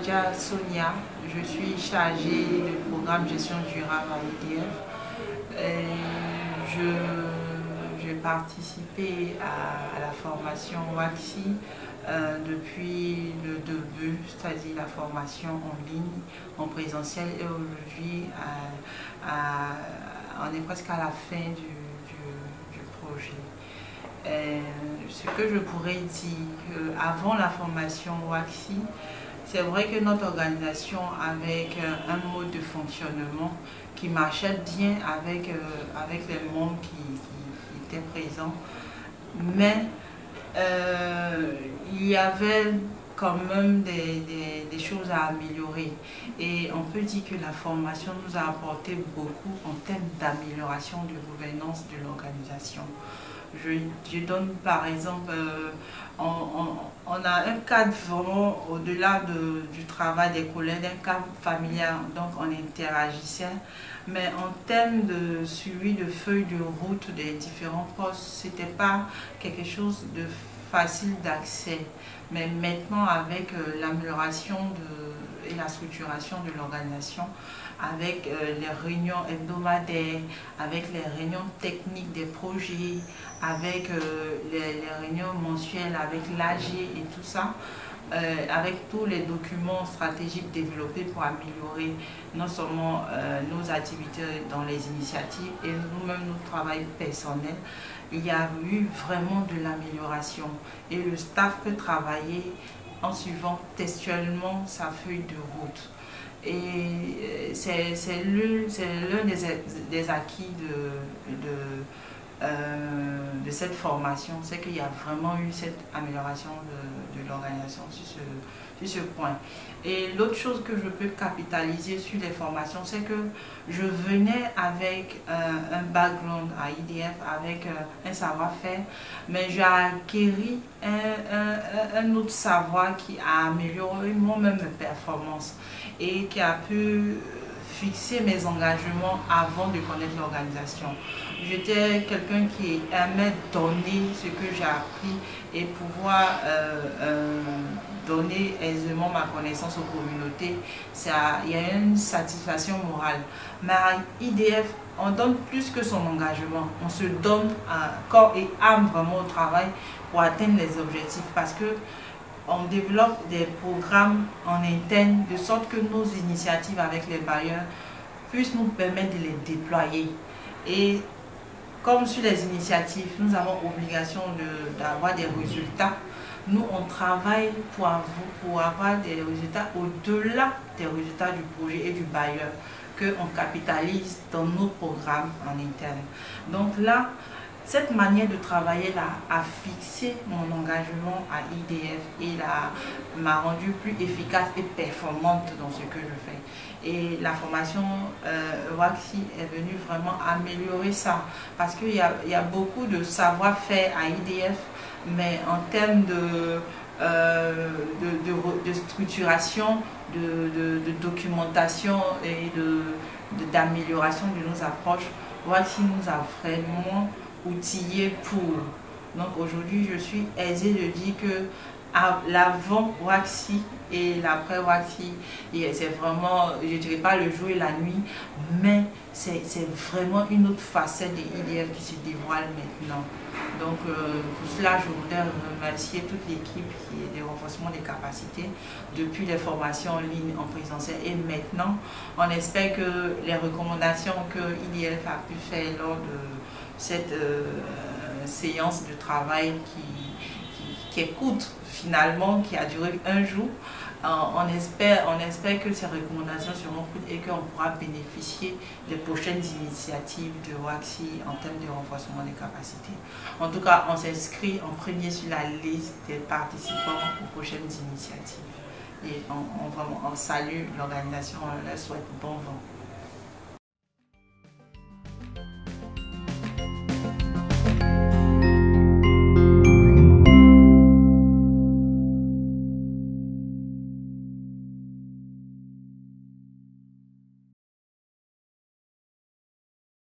Adja Sonia, je suis chargée du programme gestion durable à IDF. J'ai participé à la formation WACSI depuis le début, c'est-à-dire la formation en ligne, en présentiel, et aujourd'hui on est presque à la fin du projet. Ce que je pourrais dire, avant la formation WACSI, c'est vrai que notre organisation avait un mode de fonctionnement qui marchait bien avec les membres qui étaient présents, mais il y avait quand même des choses à améliorer, et on peut dire que la formation nous a apporté beaucoup en termes d'amélioration de gouvernance de l'organisation. Je donne par exemple, on a un cadre vraiment au-delà du travail des collègues, un cadre familial, donc on interagissait, mais en termes de suivi de feuilles de route des différents postes, c'était pas quelque chose de facile d'accès. Mais maintenant, avec l'amélioration et la structuration de l'organisation, avec les réunions hebdomadaires, avec les réunions techniques des projets, avec les réunions mensuelles, avec l'AG et tout ça, avec tous les documents stratégiques développés pour améliorer non seulement nos activités dans les initiatives et nous-mêmes notre travail personnel, il y a eu vraiment de l'amélioration, et le staff peut travailler en suivant textuellement sa feuille de route. Et c'est l'un des acquis de cette formation, c'est qu'il y a vraiment eu cette amélioration de l'organisation sur ce point. Et l'autre chose que je peux capitaliser sur les formations, c'est que je venais avec un background à IDF, avec un savoir-faire, mais j'ai acquis un autre savoir qui a amélioré moi-même mes performances et qui a pu fixer mes engagements avant de connaître l'organisation. J'étais quelqu'un qui aimait donner ce que j'ai appris et pouvoir donner aisément ma connaissance aux communautés. Il y a une satisfaction morale. Mais à IDF, on donne plus que son engagement. On se donne corps et âme vraiment au travail pour atteindre les objectifs, parce que on développe des programmes en interne de sorte que nos initiatives avec les bailleurs puissent nous permettre de les déployer. Et comme sur les initiatives, nous avons obligation d'avoir des résultats. Nous, on travaille pour avoir des résultats au-delà des résultats du projet et du bailleur, qu'on capitalise dans nos programmes en interne. Donc là, cette manière de travailler là a fixé mon engagement à IDF et m'a rendu plus efficace et performante dans ce que je fais. Et la formation WACSI est venue vraiment améliorer ça, parce qu'il y a beaucoup de savoir-faire à IDF, mais en termes de structuration, de documentation et d'amélioration de nos approches, WACSI nous a vraiment outillés pour. Donc aujourd'hui, je suis aisée de dire que l'avant WACSI et l'après WACSI, c'est vraiment, je ne dirais pas le jour et la nuit, mais c'est vraiment une autre facette de IDF qui se dévoile maintenant. Donc pour cela, je voudrais remercier toute l'équipe qui est de renforcement des capacités depuis les formations en ligne, en présentiel, et maintenant on espère que les recommandations que IDF a pu faire lors de cette séance de travail qui est courte finalement, qui a duré un jour, on espère que ces recommandations seront prises et qu'on pourra bénéficier des prochaines initiatives de WACSI en termes de renforcement des capacités. En tout cas, on s'inscrit en premier sur la liste des participants aux prochaines initiatives. Et on salue l'organisation, on leur souhaite bon vent.